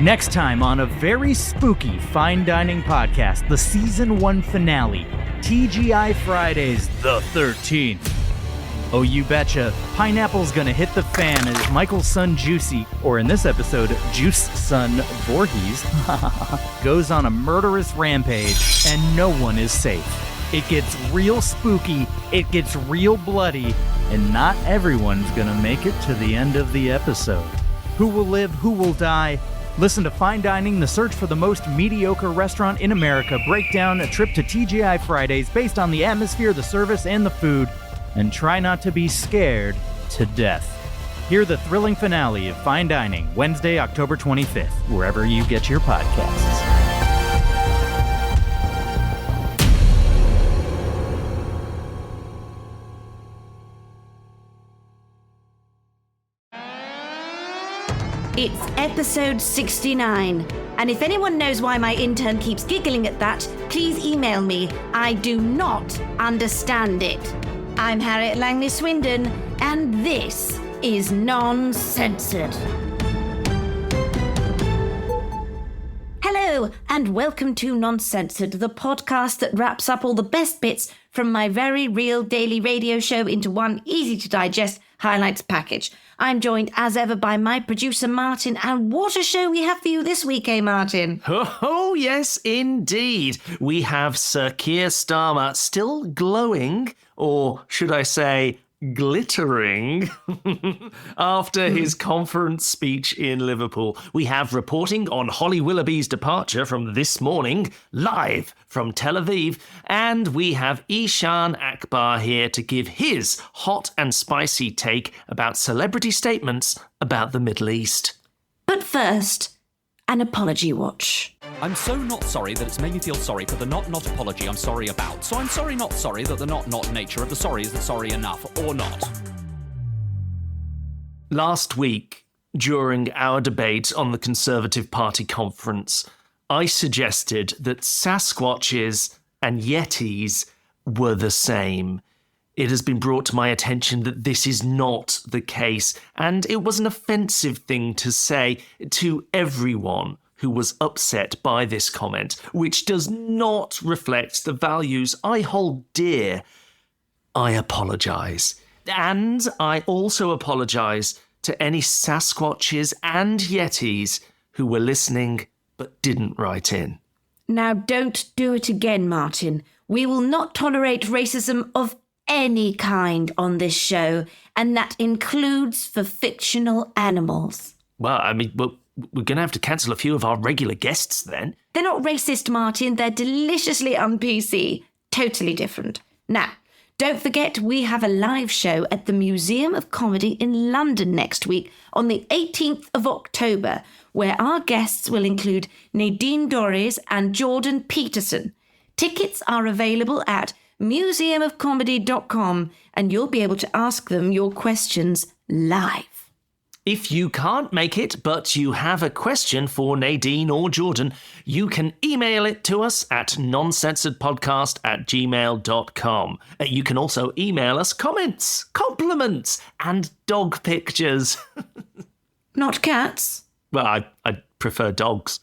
Next time on a very spooky fine dining podcast, the season 1 finale, TGI Fridays the 13th. Oh, you betcha, pineapple's gonna hit the fan as Michael's son Juicy, or in this episode, Juice son Voorhees, goes on a murderous rampage, and no one is safe. It gets real spooky, it gets real bloody, and not everyone's gonna make it to the end of the episode. Who will live, who will die? Listen to Fine Dining, the search for the most mediocre restaurant in America, break down a trip to TGI Fridays based on the atmosphere, the service, and the food, and try not to be scared to death. Hear the thrilling finale of Fine Dining, Wednesday, October 25th, wherever you get your podcasts. It's episode 69, and if anyone knows why my intern keeps giggling at that, please email me. I do not understand it. I'm Harriet Langley-Swindon, and this is Non-Censored. Hello, and welcome to Non-Censored, the podcast that wraps up all the best bits from my very real daily radio show into one easy-to-digest highlights package. I'm joined, as ever, by my producer, Martin, and what a show we have for you this week, eh, Martin? Oh, yes, indeed. We have Sir Keir Starmer still glowing, or should I say, glittering, after his conference speech in Liverpool. We have reporting on Holly Willoughby's departure from this morning, live from Tel Aviv, and we have Eshaan Akbar here to give his hot and spicy take about celebrity statements about the Middle East. But first, an apology watch. I'm so not sorry that it's made me feel sorry for the not apology I'm sorry about. So I'm sorry not sorry that the not nature of the sorry is the sorry enough, or not. Last week, during our debate on the Conservative Party conference, I suggested that Sasquatches and Yetis were the same. It has been brought to my attention that this is not the case, and it was an offensive thing to say to everyone who was upset by this comment, which does not reflect the values I hold dear. I apologise. And I also apologise to any Sasquatches and Yetis who were listening but didn't write in. Now, don't do it again, Martin. We will not tolerate racism of any kind on this show, and that includes for fictional animals. Well, I mean, we're going to have to cancel a few of our regular guests then. They're not racist, Martin. They're deliciously un-PC. Totally different. Now, don't forget we have a live show at the Museum of Comedy in London next week on the 18th of October, where our guests will include Nadine Dorries and Jordan Peterson. Tickets are available at museumofcomedy.com, and you'll be able to ask them your questions live. If you can't make it, but you have a question for Nadine or Jordan, you can email it to us at noncensoredpodcast@gmail.com. You can also email us comments, compliments, and dog pictures. Not cats? Well, I prefer dogs.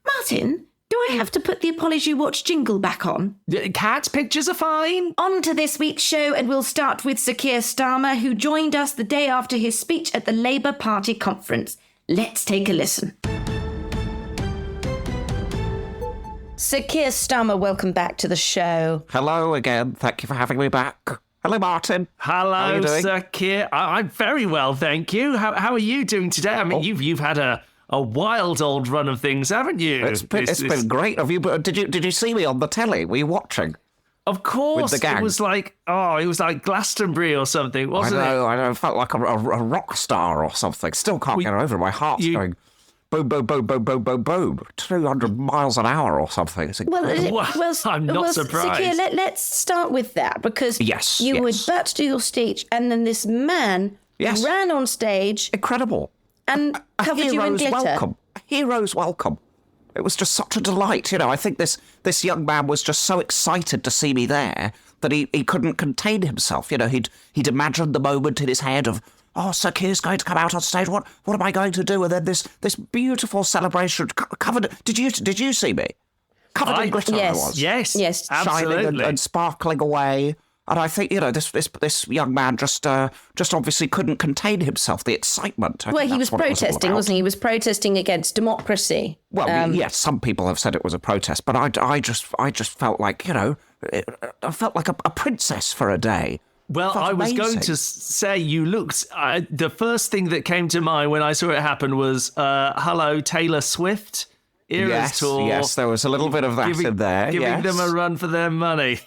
Martin, do I have to put the Apology Watch jingle back on? Cat pictures are fine. On to this week's show, and we'll start with Sir Keir Starmer, who joined us the day after his speech at the Labour Party conference. Let's take a listen. Sir Keir Starmer, welcome back to the show. Hello again. Thank you for having me back. Hello, Martin. How are Hello, you doing? Sir Keir. I'm very well, thank you. How are you doing today? I mean, you've had a wild old run of things, haven't you? It's been great. Have you? Did you see me on the telly? Were you watching? Of course. With the gang. It was like Glastonbury or something, wasn't it? I know. I felt like a rock star or something. Still can't get over it. My heart's going boom, boom, boom, boom, boom, boom, boom. 200 miles an hour or something. It's incredible. I'm not surprised. Sir Keir, let's start with that, because you were yes. about to do your speech, and then this man ran on stage. Incredible. And covered you in glitter. Welcome. A hero's welcome. It was just such a delight, you know. I think this young man was just so excited to see me there that he couldn't contain himself. You know, he'd imagined the moment in his head of Sir Keir's going to come out on stage. What am I going to do? And then this beautiful celebration covered. Did you see me? Covered in glitter, yes. I was. Yes, absolutely. Shining and sparkling away. And I think, this young man just obviously couldn't contain himself, the excitement. Well, he was protesting, wasn't he? He was protesting against democracy. Well, yes, some people have said it was a protest, but I just felt like, I felt like a princess for a day. Well, I was going to say you looked... the first thing that came to mind when I saw it happen was, hello, Taylor Swift. Eras tour. Yes, there was a little bit of that in there. Giving them a run for their money.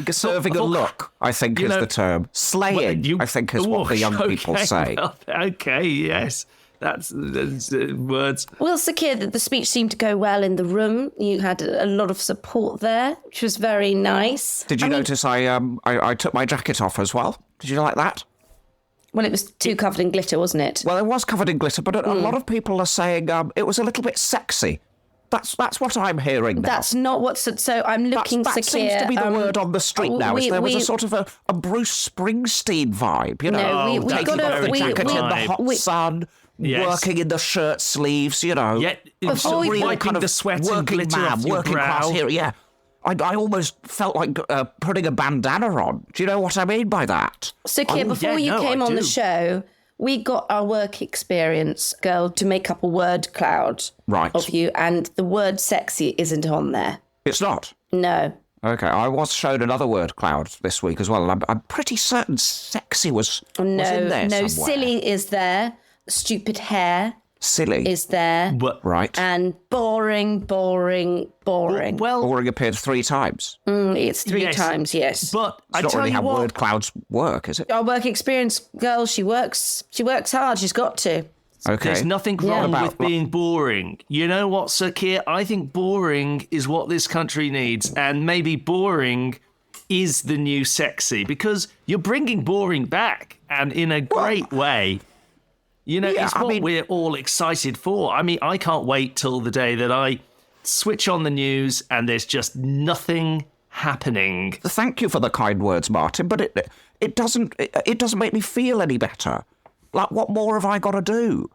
Serving a look, I think is the term. Slaying, I think is what the young people say. Well, okay, yes. That's words. Well, Sir Keir, the speech seemed to go well in the room. You had a lot of support there, which was very nice. Did you notice I took my jacket off as well? Did you like that? Well, it was too covered in glitter, wasn't it? Well, it was covered in glitter, but a lot of people are saying it was a little bit sexy. That's what I'm hearing now. That's not what's... So I'm looking, Sir Keir... That seems to be the word on the street now. There was a sort of a Bruce Springsteen vibe, you know? No, taking off the jacket in the hot sun, working in the shirt sleeves, wiping the sweat and glitter off your working brow. class hero, yeah. I almost felt like putting a bandana on. Do you know what I mean by that? So, Keir, before you came on the show, we got our work experience girl to make up a word cloud of you, and the word sexy isn't on there. It's not? No. Okay, I was shown another word cloud this week as well, and I'm pretty certain sexy was in there somewhere. Silly is there. Stupid hair. Silly is there. Right. And boring. Well, boring appeared 3 times. It's 3 times, yes. But it's not really how word clouds work, is it? Our work experience girl, she works hard. She's got to. Okay. There's nothing wrong with being boring. You know what, Sir Keir? I think boring is what this country needs, and maybe boring is the new sexy, because you're bringing boring back, and in a great way. It's what we're all excited for. I mean, I can't wait till the day that I switch on the news and there's just nothing happening. Thank you for the kind words, Martin, but it doesn't make me feel any better. Like, what more have I got to do?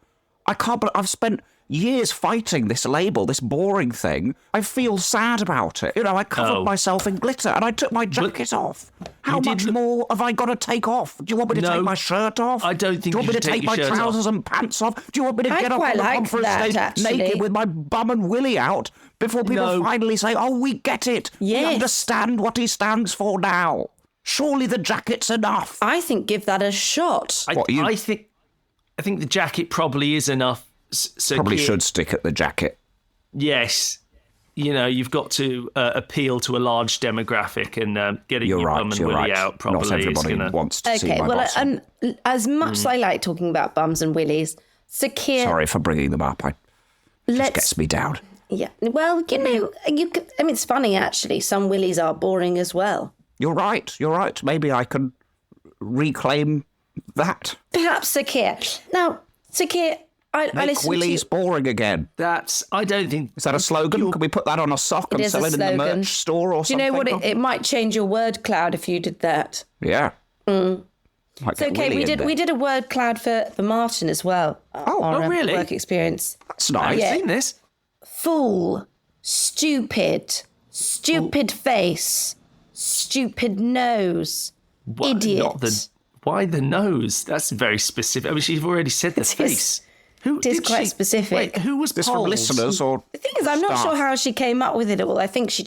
I've spent years fighting this label, this boring thing. I feel sad about it. I covered myself in glitter and I took my jacket off. How much more have I got to take off? Do you want me to take my shirt off? I don't think Do you want me to take my trousers off. And pants off? Do you want me to get up on the conference stage naked with my bum and willy out before people finally say, oh, we get it. Yes. We understand what he stands for now. Surely the jacket's enough. I think give that a shot. I think the jacket probably is enough. So probably should stick at the jacket. Yes. You've got to appeal to a large demographic, and getting your bum and willy out probably Not everybody is going to... wants to see my bottom. As much as I like talking about bums and willies, Sir Keir... Sorry for bringing them up. It just gets me down. Yeah. Well, it's funny, actually. Some willies are boring as well. You're right. Maybe I can reclaim that. Perhaps, Sir Keir. Now, Sir Keir... Make willies boring again. I don't think... Is that a slogan? Can we put that on a sock and sell it in the merch store or something? Do you know what? It might change your word cloud if you did that. Yeah. So, okay, we did a word cloud for Martin as well. Oh, really? Work experience. That's nice. I've seen this. Fool, stupid face, stupid nose, idiot. Why the nose? That's very specific. I mean, she's already said the face. It is quite specific. Wait, who was this polled? from listeners or the thing is, I'm not sure how she came up with it all. I think she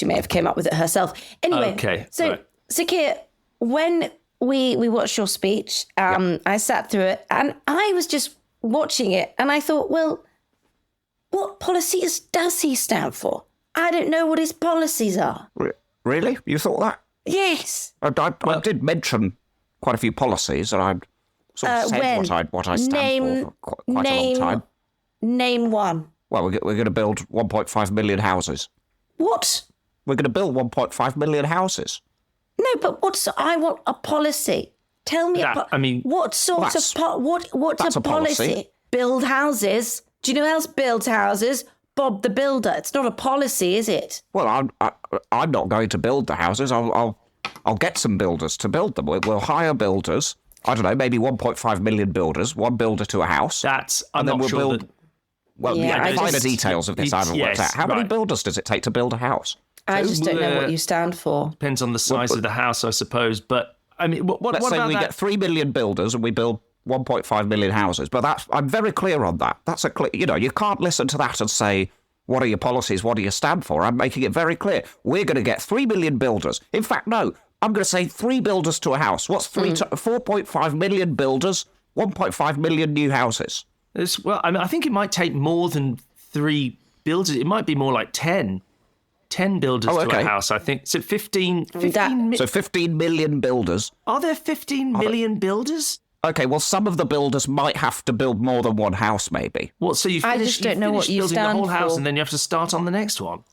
may have came up with it herself. Anyway, Sir Keir, when we watched your speech, I sat through it and I was just watching it and I thought, well, what policies does he stand for? I don't know what his policies are. Really? You thought that? Yes. I did mention quite a few policies, and I sort of said what I stand for quite a long time. Name one. Well, we're going to build 1.5 million houses. What? We're going to build 1.5 million houses. No, but I want a policy. Tell me what's a policy? Build houses. Do you know who else builds houses? Bob the Builder. It's not a policy, is it? Well, I'm not going to build the houses. I'll get some builders to build them. We'll hire builders. I don't know, maybe 1.5 million builders, one builder to a house. I'm not sure that... Well, Yeah, the finer details of this I haven't worked out. How many builders does it take to build a house? I just don't know what you stand for. Depends on the size of the house, I suppose. But, I mean, Let's say we get 3 million builders and we build 1.5 million houses. But I'm very clear on that. That's you can't listen to that and say, what are your policies? What do you stand for? I'm making it very clear. We're going to get 3 million builders. In fact, no, I'm going to say 3 builders to a house. What's 4.5 million builders, 1.5 million new houses? I think it might take more than 3 builders. It might be more like 10. 10 builders to a house, I think. So 15 So 15 million builders. Are there 15 million builders? Okay, well, some of the builders might have to build more than one house, maybe. What? So I just don't know what you building stand the whole house for. and then you have to start on the next one.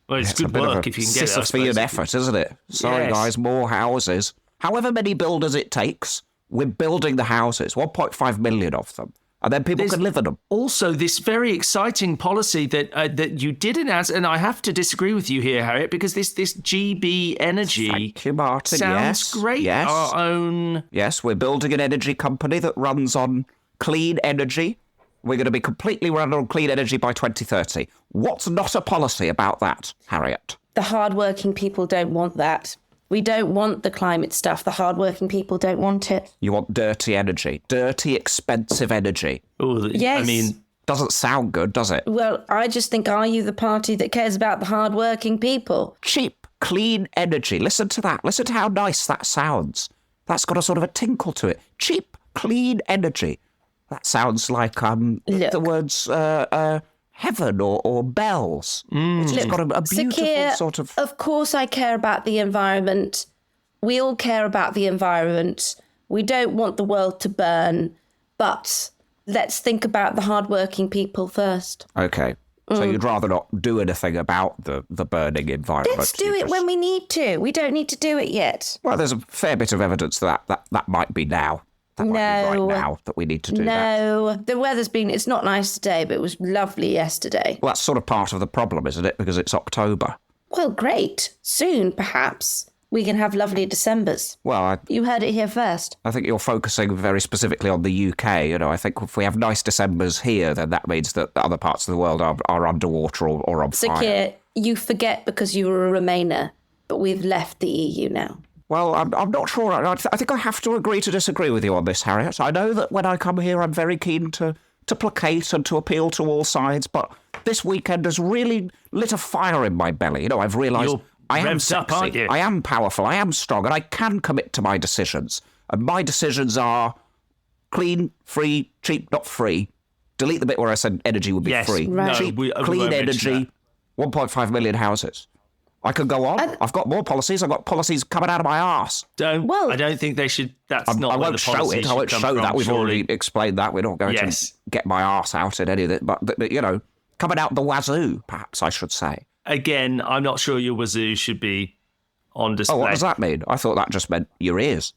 Well, it's good work if you can get it. Sisyphean effort, isn't it? Sorry, guys, more houses. However many builders it takes, we're building the houses, 1.5 million of them. And then people can live in them. Also, this very exciting policy that you did announce, and I have to disagree with you here, Harriet, because this GB Energy Thank you, Martin. sounds great. Yes. Our own... Yes, we're building an energy company that runs on clean energy. We're going to be completely run on clean energy by 2030. What's not a policy about that, Harriet? The hard-working people don't want that. We don't want the climate stuff. The hard-working people don't want it. You want dirty energy. Dirty, expensive energy. Oh, Yes. I mean... Doesn't sound good, does it? Well, I just think, are you the party that cares about the hard-working people? Cheap, clean energy. Listen to that. Listen to how nice that sounds. That's got a sort of a tinkle to it. Cheap, clean energy. That sounds like the words heaven or bells. It's just got a beautiful Sir Keir, sort of... Of course I care about the environment. We all care about the environment. We don't want the world to burn. But let's think about the hard-working people first. Okay. So you'd rather not do anything about the burning environment? Let's do it when we need to. We don't need to do it yet. Well, there's a fair bit of evidence that might be now. That might be right now that we need to do that. No, the weather's been, it's not nice today, but it was lovely yesterday. Well, that's sort of part of the problem, isn't it? Because it's October. Well, great. Soon, perhaps, we can have lovely Decembers. Well, You heard it here first. I think you're focusing very specifically on the UK. I think if we have nice Decembers here, then that means that other parts of the world are underwater or on Sir fire. Keir, you forget because you were a Remainer, but we've left the EU now. Well, I'm not sure. I think I have to agree to disagree with you on this, Harriet. I know that when I come here, I'm very keen to placate and to appeal to all sides, but this weekend has really lit a fire in my belly. I've realised I am sexy, aren't you? I am powerful, I am strong, and I can commit to my decisions. And my decisions are clean, free, cheap, not free. Delete the bit where I said energy would be free. Right. Cheap, we clean won't mention energy, 1.5 million houses. I could go on. I've got more policies. I've got policies coming out of my arse. I don't think they should... That's not I where won't the show policy it. I should won't come show from, that. We've surely. already explained that. We're not going to get my arse out in any of it. But coming out the wazoo, perhaps I should say. Again, I'm not sure your wazoo should be on display. Oh, what does that mean? I thought that just meant your ears.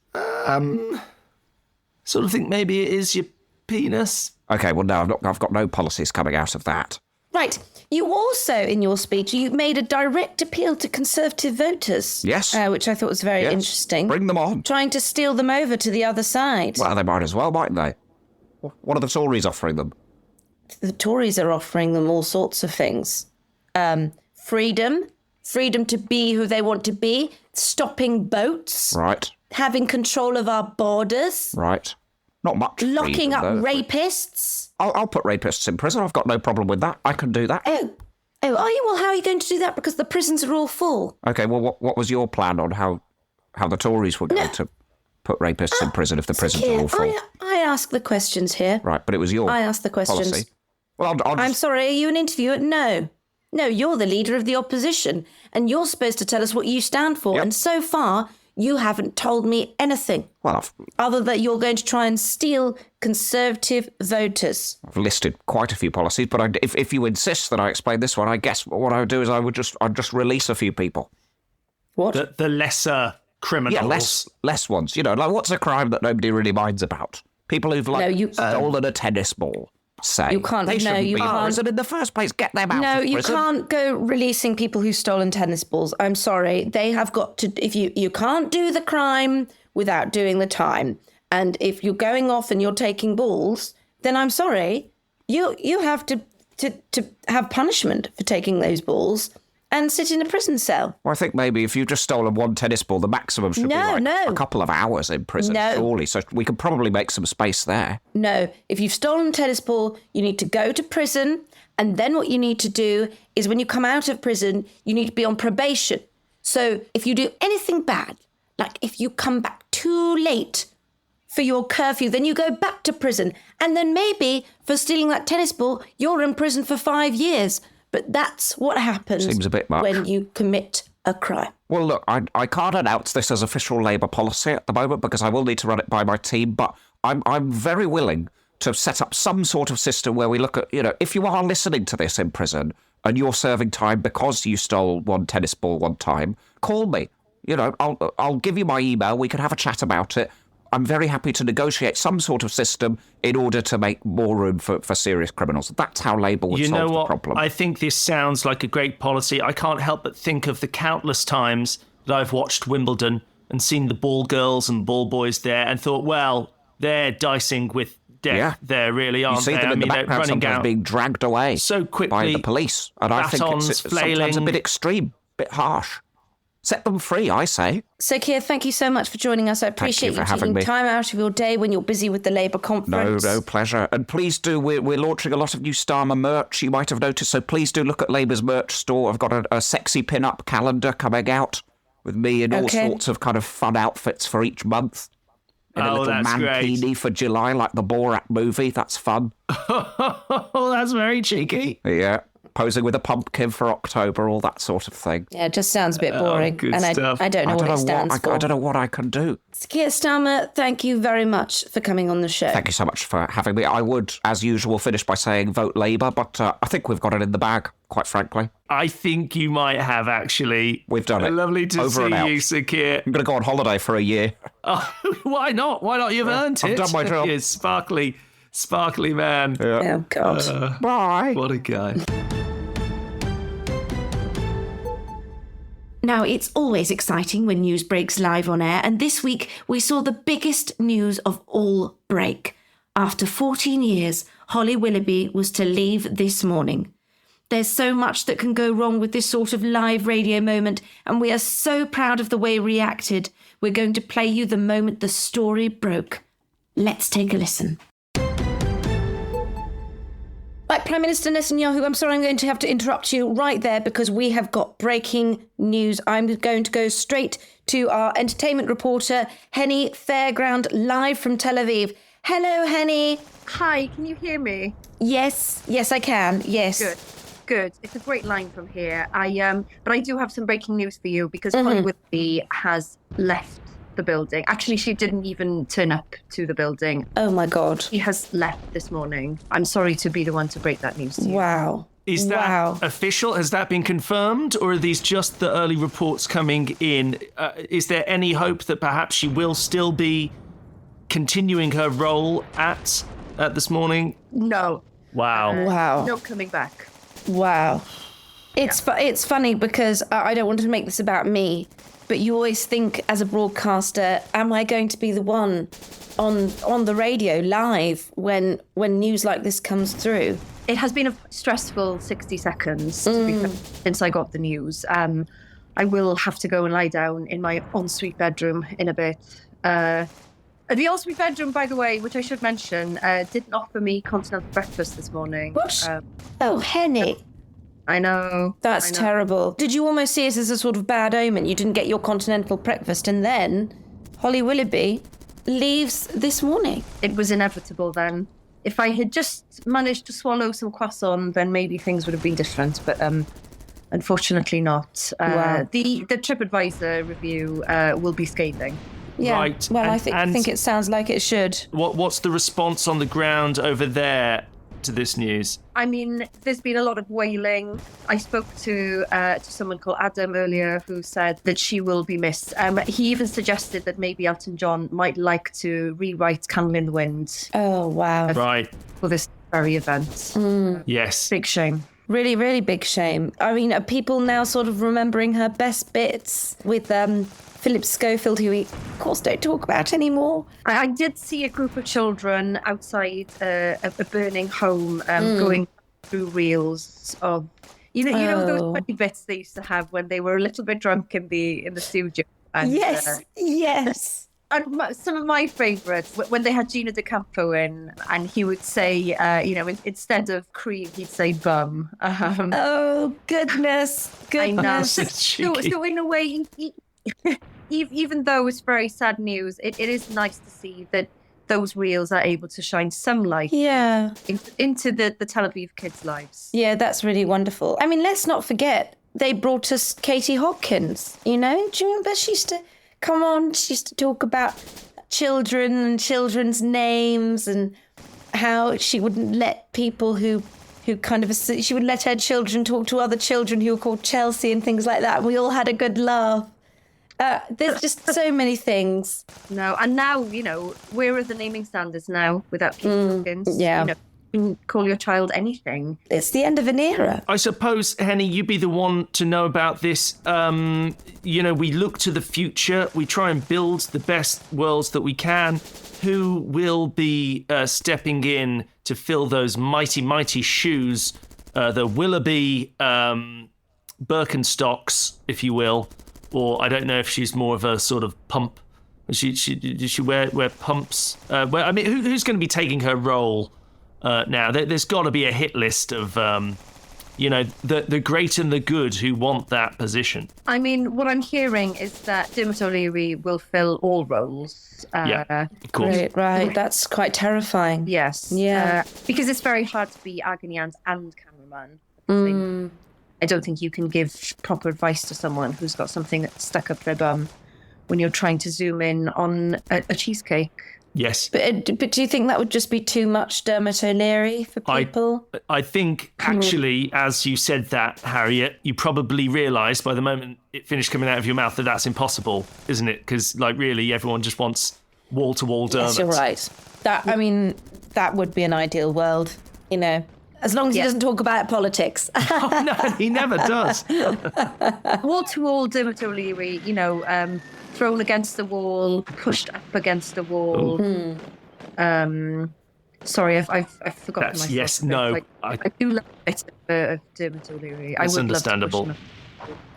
Sort of think maybe it is your penis. Okay, well, no, I've got no policies coming out of that. Right. You also, in your speech, you made a direct appeal to Conservative voters. Yes. Which I thought was very interesting. Bring them on. Trying to steal them over to the other side. Well, they might as well, mightn't they? What are the Tories offering them? The Tories are offering them all sorts of things. Freedom to be who they want to be, stopping boats, Right, having control of our borders, right. Not much. locking freedom, up though. rapists. I'll put rapists in prison. I've got no problem with that. I can do that. Oh, are you? Well, how are you going to do that? Because the prisons are all full. Okay, well, what was your plan on how the Tories were going to put rapists in prison if the prisons are all full? I ask the questions here. Right, but it was your I ask the questions. policy. Well, I'll I'm just, sorry, are you an interviewer? No, you're the leader of the opposition, and you're supposed to tell us what you stand for. Yep. And so far, you haven't told me anything well, other than you're going to try and steal Conservative voters. I've listed quite a few policies, but if you insist that I explain this one, I guess what I would do is I'd just release a few people. What? The lesser criminals. Yeah, less ones. Like what's a crime that nobody really minds about? People who've stolen a tennis ball. Say You can't- They no, shouldn't you be in can't. prison in the first place. Get them out. No, of you prison. can't go releasing people who've stolen tennis balls. I'm sorry. They have got to, if you can't do the crime without doing the time. And if you're going off and you're taking balls, then I'm sorry, you have to have punishment for taking those balls and sit in a prison cell. Well, I think maybe if you've just stolen one tennis ball, the maximum should be a couple of hours in prison, surely. So we could probably make some space there. No, if you've stolen a tennis ball, you need to go to prison. And then what you need to do is when you come out of prison, you need to be on probation. So if you do anything bad, like if you come back too late for your curfew, then you go back to prison. And then maybe for stealing that tennis ball, you're in prison for 5 years. But that's what happens Seems a bit much. when you commit a crime. Well, look, I can't announce this as official Labour policy at the moment because I will need to run it by my team, but I'm very willing to set up some sort of system where we look at, if you are listening to this in prison and you're serving time because you stole one tennis ball one time, call me. I'll give you my email. We can have a chat about it. I'm very happy to negotiate some sort of system in order to make more room for serious criminals. That's how Labour would solve the problem. I think this sounds like a great policy. I can't help but think of the countless times that I've watched Wimbledon and seen the ball girls and ball boys there and thought, well, they're dicing with death there, really, aren't they? You see them in the background sometimes being dragged away so quickly by the police. And I think it's sometimes a bit extreme, a bit harsh. Set them free, I say. So, Keir, thank you so much for joining us. I appreciate you taking time out of your day when you're busy with the Labour conference. No, pleasure. And please do, we're launching a lot of new Starmer merch, you might have noticed, so please do look at Labour's merch store. I've got a sexy pin-up calendar coming out with me in all sorts of kind of fun outfits for each month. In a little mankini for July, like the Borat movie. That's fun. Oh, that's very cheeky. Yeah. Posing with a pumpkin for October, all that sort of thing. Yeah, it just sounds a bit boring. Good and stuff. I don't know what it stands for. I don't know what I can do. Keir Starmer, thank you very much for coming on the show. Thank you so much for having me. I would, as usual, finish by saying vote Labour, but I think we've got it in the bag, quite frankly. I think you might have, actually. We've done it. Lovely to see you, Sir Keir. I'm going to go on holiday for a year. Oh, why not? Why not? You've earned it. I've done my job. You sparkly man. Yeah. Oh, God. Bye. What a guy. Now, it's always exciting when news breaks live on air, and this week we saw the biggest news of all break. After 14 years, Holly Willoughby was to leave this morning. There's so much that can go wrong with this sort of live radio moment, and we are so proud of the way it reacted. We're going to play you the moment the story broke. Let's take a listen. Right, Prime Minister Netanyahu, I'm sorry I'm going to have to interrupt you right there because we have got breaking news. I'm going to go straight to our entertainment reporter, Henny Ffairground, live from Tel Aviv. Hello, Henny. Hi, can you hear me? Yes, I can, yes. Good. It's a great line from here. But I do have some breaking news for you because Holly Willoughby has left the building. Actually, she didn't even turn up to the building. Oh, my God. She has left this morning. I'm sorry to be the one to break that news to you. Wow. Is that official? Has that been confirmed? Or are these just the early reports coming in? Is there any hope that perhaps she will still be continuing her role at this morning? No. Wow. No coming back. Wow. It's funny because I don't want to make this about me, but you always think as a broadcaster, am I going to be the one on the radio live when news like this comes through? It has been a stressful 60 seconds to be fair, since I got the news. I will have to go and lie down in my ensuite bedroom in a bit. The ensuite bedroom, by the way, which I should mention, didn't offer me continental breakfast this morning. What? Oh, Henny. I know. That's terrible. Did you almost see it as a sort of bad omen? You didn't get your continental breakfast and then Holly Willoughby leaves this morning. It was inevitable then. If I had just managed to swallow some croissant, then maybe things would have been different. But unfortunately not. Wow. The TripAdvisor review will be scathing. Yeah. Right. Well, I think it sounds like it should. What's the response on the ground over there to this news? I mean, there's been a lot of wailing. I spoke to someone called Adam earlier who said that she will be missed. He even suggested that maybe Elton John might like to rewrite Candle in the Wind. Oh, wow. Right. For this very event. Yes. Big shame. Really, really big shame. I mean, are people now sort of remembering her best bits with Philip Schofield, who we, of course, don't talk about anymore. I did see a group of children outside a burning home going through reels of, you know those funny bits they used to have when they were a little bit drunk in the studio. And, yes. And some of my favourites, when they had Gina DeCampo in, and he would say, instead of cream, he'd say bum. Oh, goodness. I know. So in a way, even though it's very sad news, it is nice to see that those reels are able to shine some light into the Tel Aviv kids' lives. Yeah, that's really wonderful. I mean, let's not forget, they brought us Katie Hopkins, Do you remember? She used to come on, she used to talk about children and children's names and how she wouldn't let people who she would let her children talk to other children who were called Chelsea and things like that. We all had a good laugh. There's just so many things. No, and now, where are the naming standards now without Katie Hopkins? Yeah. You can call your child anything. It's the end of an era. I suppose, Henny, you'd be the one to know about this. We look to the future. We try and build the best worlds that we can. Who will be stepping in to fill those mighty, mighty shoes? The Willoughby Birkenstocks, if you will. Or I don't know if she's more of a sort of pump. Does she wear pumps? Who's going to be taking her role now? There's got to be a hit list of, the great and the good who want that position. I mean, what I'm hearing is that Dermot O'Leary will fill all roles. Of course. Right. That's quite terrifying. Yes. Yeah. Because it's very hard to be agony aunt and cameraman. I don't think you can give proper advice to someone who's got something stuck up their bum when you're trying to zoom in on a cheesecake. Yes. But do you think that would just be too much Dermot O'Leary for people? I think, actually, as you said that, Harriet, you probably realised by the moment it finished coming out of your mouth that that's impossible, isn't it? Because, really, everyone just wants wall-to-wall Dermot. Yes, you're right. That would be an ideal world, As long as he doesn't talk about politics. Oh, no, he never does. Wall-to-wall Dermot O'Leary, thrown against the wall, pushed up against the wall. Sorry, I've forgotten myself. Yes, no. I do love it of Dermot O'Leary. That's understandable.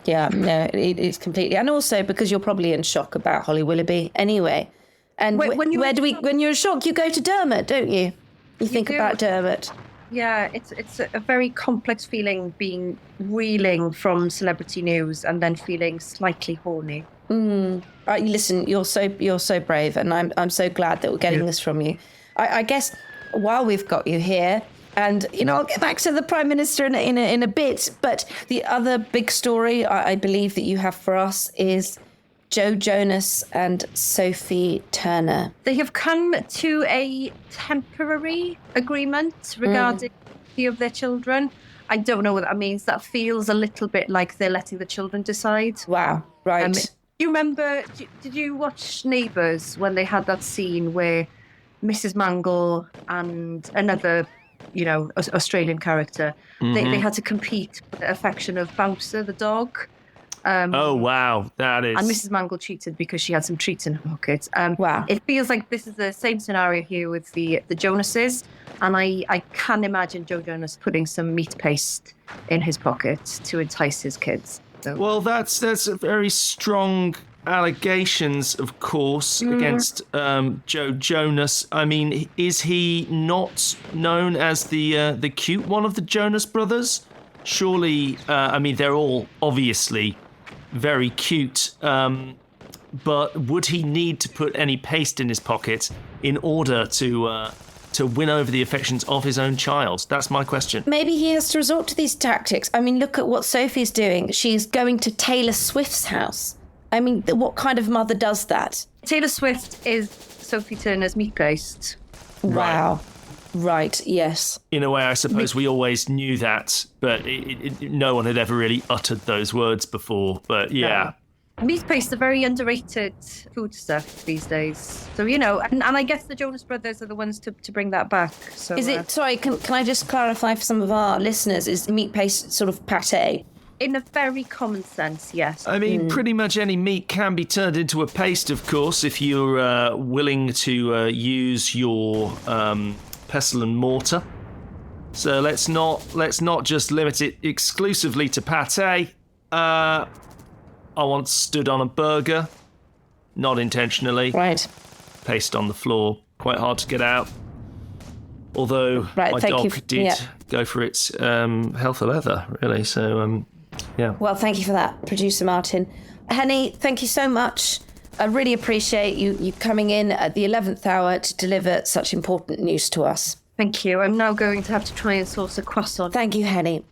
Yeah, no, it's completely. And also because you're probably in shock about Holly Willoughby anyway. And when you're in shock, you go to Dermot, don't you? You think about Dermot. Yeah, it's a very complex feeling being reeling from celebrity news and then feeling slightly horny. Right, listen, you're so brave, and I'm so glad that we're getting this from you. I guess while we've got you here, and I'll get back to the Prime Minister in a bit, but the other big story I believe that you have for us is Joe Jonas and Sophie Turner. They have come to a temporary agreement regarding a few of their children. I don't know what that means. That feels a little bit like they're letting the children decide. Wow, right. Do you remember, did you watch Neighbours when they had that scene where Mrs. Mangle and another, Australian character, they had to compete for the affection of Bouncer, the dog? Oh, wow. That is... And Mrs. Mangle cheated because she had some treats in her pocket. Wow. It feels like this is the same scenario here with the Jonases. And I can imagine Joe Jonas putting some meat paste in his pocket to entice his kids. So. Well, that's very strong allegations, of course, against Joe Jonas. I mean, is he not known as the cute one of the Jonas brothers? Surely, they're all obviously very cute, but would he need to put any paste in his pocket in order to win over the affections of his own child? That's my question. Maybe he has to resort to these tactics. I mean, look at what Sophie's doing. She's going to Taylor Swift's house. I mean, what kind of mother does that? Taylor Swift is Sophie Turner's meat paste. Wow. Right, yes. In a way, I suppose we always knew that, but no one had ever really uttered those words before. But yeah. No. Meat paste is a very underrated food stuff these days. So, and I guess the Jonas Brothers are the ones to bring that back. So, is it, sorry, can I just clarify for some of our listeners, is meat paste sort of pate? In a very common sense, yes. I mean, pretty much any meat can be turned into a paste, of course, if you're willing to use your pestle and mortar. So let's not just limit it exclusively to pate. I once stood on a burger, not intentionally. Right. Paste on the floor, quite hard to get out. Although Right, my thank you. dog did go for its health of leather, really. So, yeah. Well, thank you for that, Producer Martin. Henny, thank you so much. I really appreciate you coming in at the 11th hour to deliver such important news to us. Thank you. I'm now going to have to try and source a croissant. Thank you, Henny.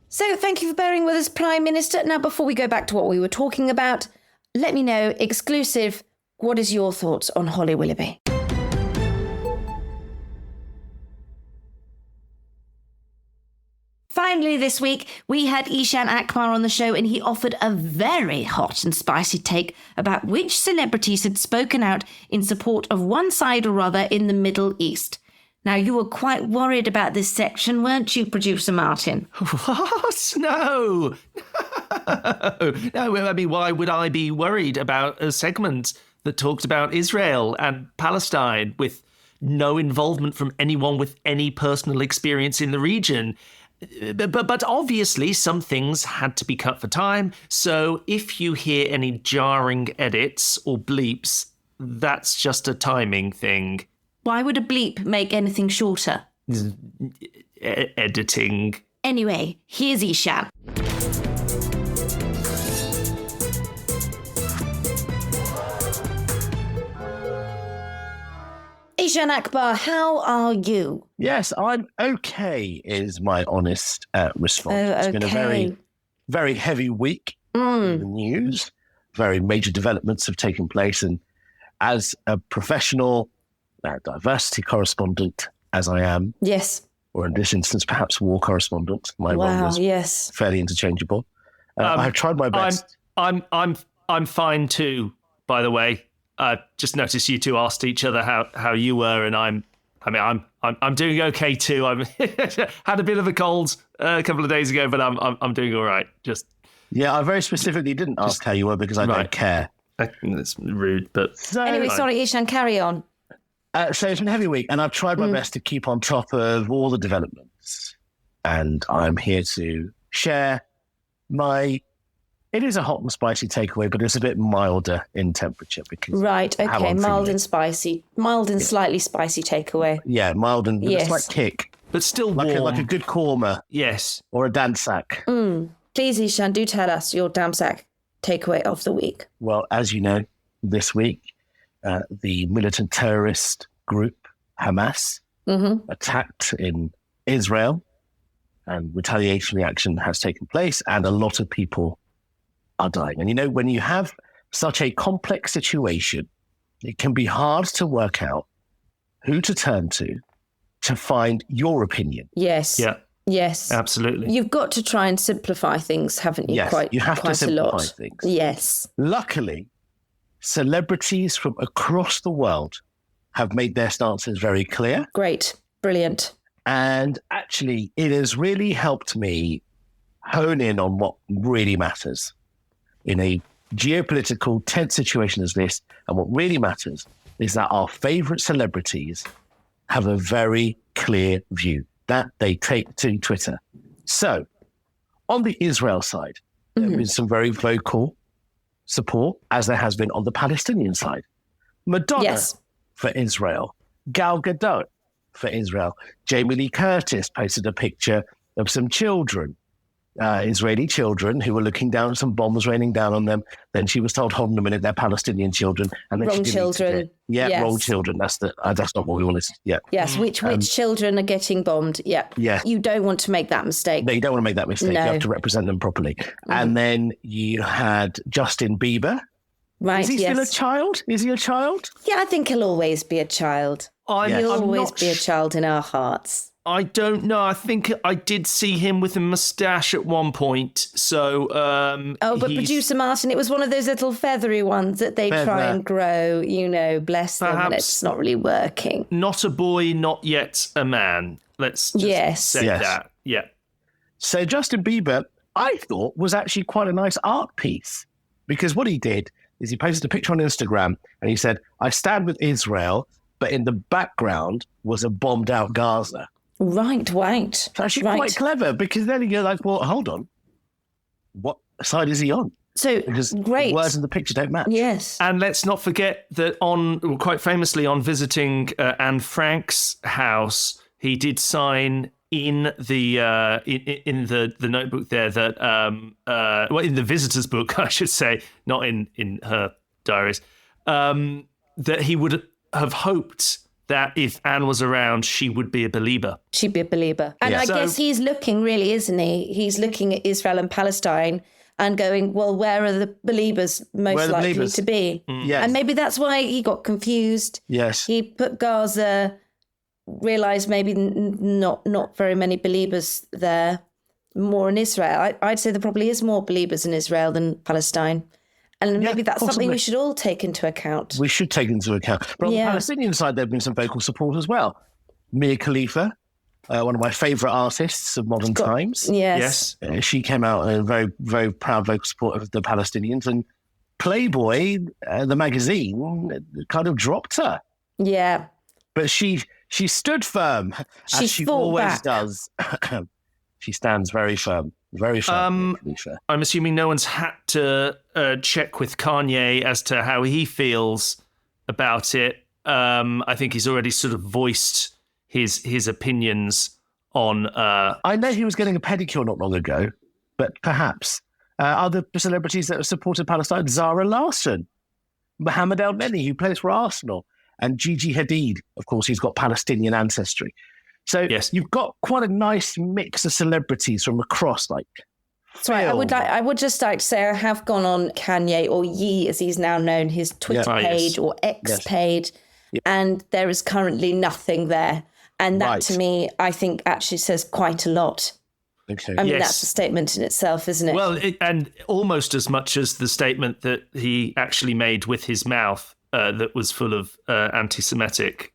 So thank you for bearing with us, Prime Minister. Now, before we go back to what we were talking about, let me know, exclusive, what is your thoughts on Holly Willoughby? Finally this week, we had Eshaan Akbar on the show and he offered a very hot and spicy take about which celebrities had spoken out in support of one side or other in the Middle East. Now, you were quite worried about this section, weren't you, Producer Martin? What? No. No, I mean, why would I be worried about a segment that talked about Israel and Palestine with no involvement from anyone with any personal experience in the region? But obviously some things had to be cut for time, so if you hear any jarring edits or bleeps, that's just a timing thing. Why would a bleep make anything shorter? Editing. Anyway, here's Eshaan. Eshaan Akbar, how are you? Yes, I'm okay, is my honest response. It's been a okay. very, very heavy week in the news. Very major developments have taken place. And as a professional diversity correspondent, as I am, Yes. or in this instance, perhaps war correspondent, my role Wow, was yes. fairly interchangeable. I've tried my best. I'm fine too, by the way. Just noticed you two asked each other how you were, and I'm doing okay too. I've had a bit of a cold a couple of days ago, but I'm doing all right. I very specifically didn't ask how you were because I don't care. That's rude, but So, Anyway, sorry, Eshaan, carry on. So it's been a heavy week, and I've tried my best to keep on top of all the developments. And I'm here to share it is a hot and spicy takeaway, but it's a bit milder in temperature because Right, of how okay, I'm mild feeling. and spicy. Mild and slightly spicy takeaway. Yeah, mild and Yes. a slight kick, but still like warm. a good korma Yes. or a dhansak. Please, Eshaan, do tell us your dhansak takeaway of the week. Well, as you know, this week the militant terrorist group Hamas attacked in Israel, and retaliatory action has taken place, and a lot of people are dying. And when you have such a complex situation, it can be hard to work out who to turn to find your opinion. Yes. Yeah. Yes. Absolutely. You've got to try and simplify things, haven't you? Yes, you have to quite a simplify lot. things. Yes. Luckily, celebrities from across the world have made their stances very clear. Great. Brilliant. And actually, it has really helped me hone in on what really matters in a geopolitical tense situation as this. And what really matters is that our favorite celebrities have a very clear view that they take to Twitter. So on the Israel side, there has been some very vocal support, as there has been on the Palestinian side. Madonna Yes. for Israel, Gal Gadot for Israel. Jamie Lee Curtis posted a picture of some children, Israeli children, who were looking down at some bombs raining down on them. Then she was told, hold on a minute, they're Palestinian children. And then Wrong she deleted children. it. Yeah, Yes. wrong children. That's not what we wanted. Yeah. Yes. Which children are getting bombed? Yeah. Yeah. You don't want to make that mistake. No, you don't want to make that mistake. No. You have to represent them properly. And then you had Justin Bieber. Right. Is he yes. still a child? Is he a child? Yeah, I think he'll always be a child. He'll I'm always not be a child in our hearts. I don't know. I think I did see him with a moustache at one point. So, Oh, but he's Producer Martin, it was one of those little feathery ones that they try Feather. and grow, bless them, and Perhaps- it's not really working. not a boy, not yet a man. Let's just Yes. say Yes. that. Yeah. So Justin Bieber I thought was actually quite a nice art piece. Because what he did is he posted a picture on Instagram and he said, I stand with Israel, but in the background was a bombed out Gaza. Right. It's actually quite clever, because then you're like, well, hold on. What side is he on? So, Because great. the words in the picture don't match. Yes. And let's not forget that quite famously on visiting Anne Frank's house, he did sign in the notebook there that in the visitor's book, I should say, not in her diaries, that he would have hoped that if Anne was around, she would be a believer. She'd be a believer. And I guess he's looking, really, isn't he? He's looking at Israel and Palestine and going, well, where are the believers most likely to be? Yes. And maybe that's why he got confused. Yes. He put Gaza, realised maybe not very many believers there, more in Israel. I'd say there probably is more believers in Israel than Palestine. And maybe that's something we should all take into account. We should take into account. But on the Palestinian side, there have been some vocal support as well. Mia Khalifa, one of my favourite artists of modern times. Yes. She came out in very, very proud vocal support of the Palestinians. And Playboy, the magazine, kind of dropped her. Yeah. But she stood firm, as she always does. She stands very firm. Very firm. I'm assuming no one's had to check with Kanye as to how he feels about it. I think he's already sort of voiced his opinions on... I know he was getting a pedicure not long ago, but perhaps other celebrities that have supported Palestine, Zara Larsson, Mohamed El Neni, who plays for Arsenal, and Gigi Hadid, of course, he's got Palestinian ancestry. So you've got quite a nice mix of celebrities from across, like. That's right. I would just like to say I have gone on Kanye, or Ye as he's now known, his Twitter page or X page, and there is currently nothing there. And that to me, I think actually says quite a lot. Okay. I mean, that's a statement in itself, isn't it? Well, and almost as much as the statement that he actually made with his mouth that was full of anti-Semitic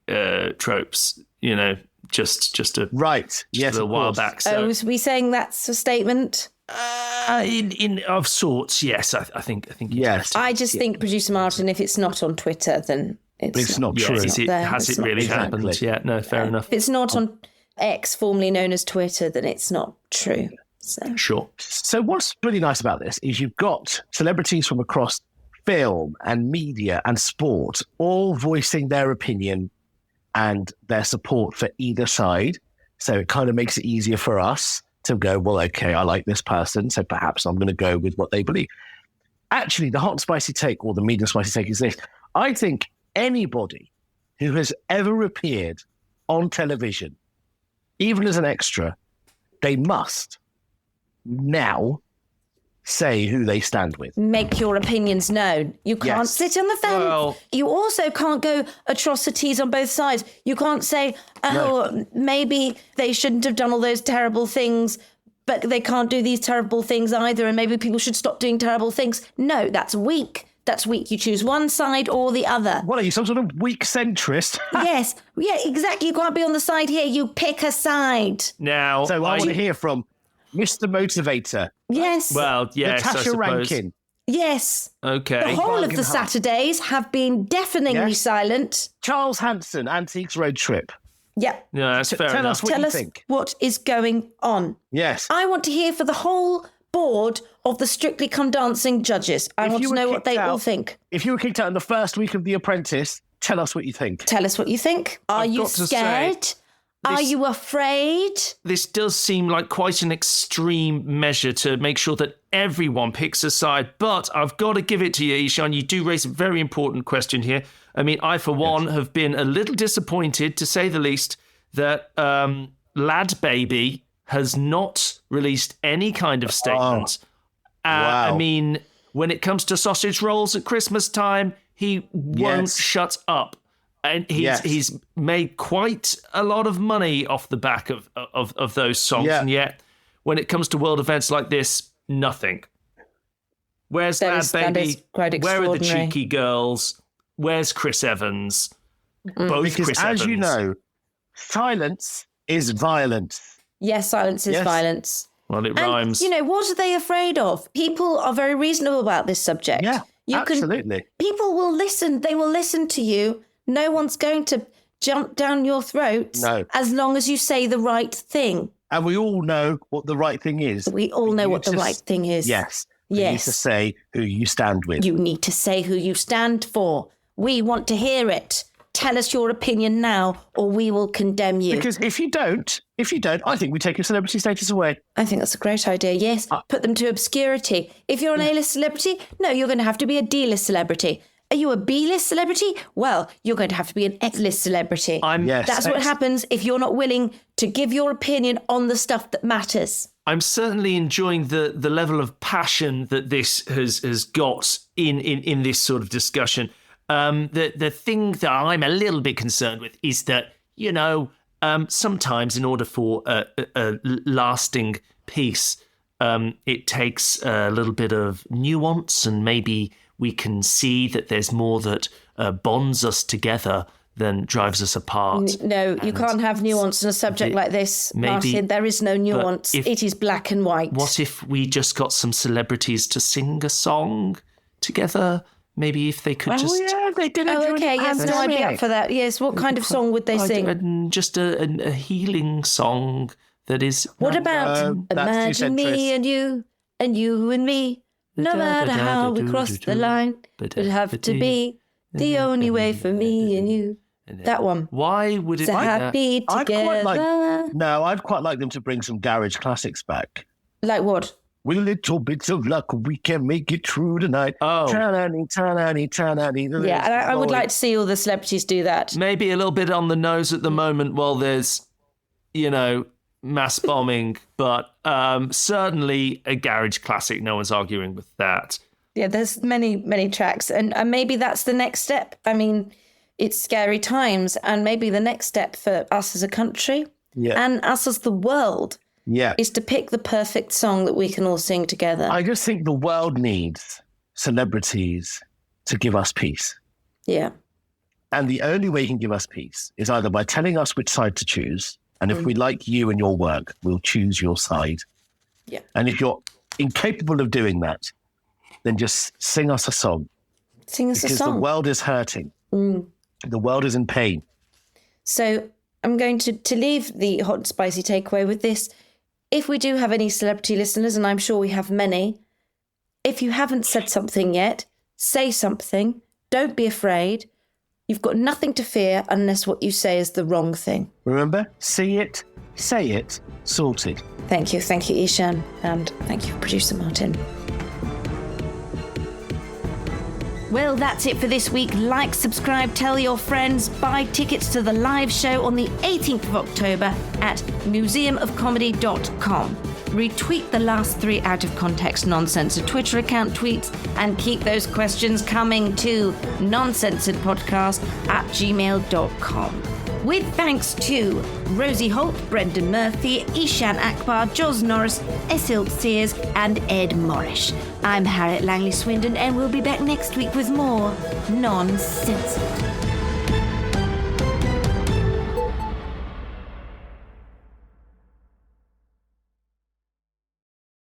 tropes, you know. Just a little while back. So. Was we saying that's a statement? In of sorts, yes. I think yes. I just think, Producer Martin, if it's not on Twitter, then it's not true. Has it really happened? Yeah, no, fair enough. If it's not on X, formerly known as Twitter, then it's not true. So. Sure. So what's really nice about this is you've got celebrities from across film and media and sport all voicing their opinion and their support for either side. So it kind of makes it easier for us to go, well, okay, I like this person, so perhaps I'm going to go with what they believe. Actually, the hot and spicy take, or the medium spicy take, is this. I think anybody who has ever appeared on television, even as an extra, they must now say who they stand with. Make your opinions known. You can't sit on the fence. Well, you also can't go atrocities on both sides. You can't say, maybe they shouldn't have done all those terrible things, but they can't do these terrible things either, and maybe people should stop doing terrible things. No, that's weak. That's weak. You choose one side or the other. What are you, some sort of weak centrist? Yes. Yeah, exactly. You can't be on the side here. You pick a side. Now, so I want to hear from Mr. Motivator. Yes. Well, yes, Natasha Rankin. Yes. Okay. The whole of the Saturdays have been deafeningly silent. Charles Hanson, Antiques Road Trip. Yep. Yeah, that's fair Tell enough. us what you think. What is going on. Yes. I want to hear for the whole board of the Strictly Come Dancing judges. I want to know what they all think. If you were kicked out in the first week of The Apprentice, tell us what you think. Tell us what you think. Are you scared? Are you afraid? This does seem like quite an extreme measure to make sure that everyone picks a side. But I've got to give it to you, Eshaan. You do raise a very important question here. I mean, I, for one, have been a little disappointed, to say the least, that Lad Baby has not released any kind of statement. Wow. I mean, when it comes to sausage rolls at Christmas time, he won't shut up. And he's made quite a lot of money off the back of those songs. Yeah. And yet, when it comes to world events like this, nothing. Where's Lad Baby? Where are the cheeky girls? Where's Chris Evans? Both because Chris as Evans. you know, silence is violence. Yes, silence is violence. Well, it And, rhymes. what are they afraid of? People are very reasonable about this subject. Yeah, absolutely. People will listen. They will listen to you. No one's going to jump down your throat as long as you say the right thing. And we all know what the right thing is. We all know what the right thing is. Yes. You need to say who you stand with. You need to say who you stand for. We want to hear it. Tell us your opinion now, or we will condemn you. Because if you don't, I think we take your celebrity status away. I think that's a great idea, yes. Put them to obscurity. If you're an A-list celebrity, no, you're going to have to be a D-list celebrity. Are you a B-list celebrity? Well, you're going to have to be an F-list celebrity. That's what happens if you're not willing to give your opinion on the stuff that matters. I'm certainly enjoying the level of passion that this has got in this sort of discussion. The thing that I'm a little bit concerned with is that, sometimes in order for a lasting peace, it takes a little bit of nuance, and maybe we can see that there's more that bonds us together than drives us apart. No, you can't have nuance in a subject like this, Martin. There is no nuance. It is black and white. What if we just got some celebrities to sing a song together? Maybe if they could they did it. Oh, okay, yes, no, I'd be up for that. Yes, what kind of song would they sing? Just a healing song that is... What about imagine me and you and me? No matter how we cross the line, it'd have to be the only way for me and you. That one. Why would it be happy together? I'd quite like them to bring some garage classics back. Like what? With little bits of luck, we can make it through tonight. Oh. Ta-na-ni. Yeah, and I would like to see all the celebrities do that. Maybe a little bit on the nose at the moment while there's, mass bombing, but certainly a garage classic. No one's arguing with that. Yeah, there's many, many tracks. And maybe that's the next step. I mean, it's scary times. And maybe the next step for us as a country and us as the world is to pick the perfect song that we can all sing together. I just think the world needs celebrities to give us peace. Yeah. And the only way you can give us peace is either by telling us which side to choose. And if we like you and your work, we'll choose your side. Yeah. And if you're incapable of doing that, then just sing us a song. Sing us a song. Because the world is hurting. The world is in pain. So I'm going to leave the hot and spicy takeaway with this. If we do have any celebrity listeners, and I'm sure we have many, if you haven't said something yet, say something. Don't be afraid. You've got nothing to fear unless what you say is the wrong thing. Remember, see it, say it, sorted. Thank you, Eshaan, and thank you, Producer Martin. Well, that's it for this week. Like, subscribe, tell your friends, buy tickets to the live show on the 18th of October at museumofcomedy.com. Retweet the last 3 out of context non-censored Twitter account tweets and keep those questions coming to noncensoredpodcast@gmail.com. With thanks to Rosie Holt, Brendan Murphy, Eshaan Akbar, Jos Norris, Esilt Sears and Ed Morrish. I'm Harriet Langley-Swindon and we'll be back next week with more Non-Censored.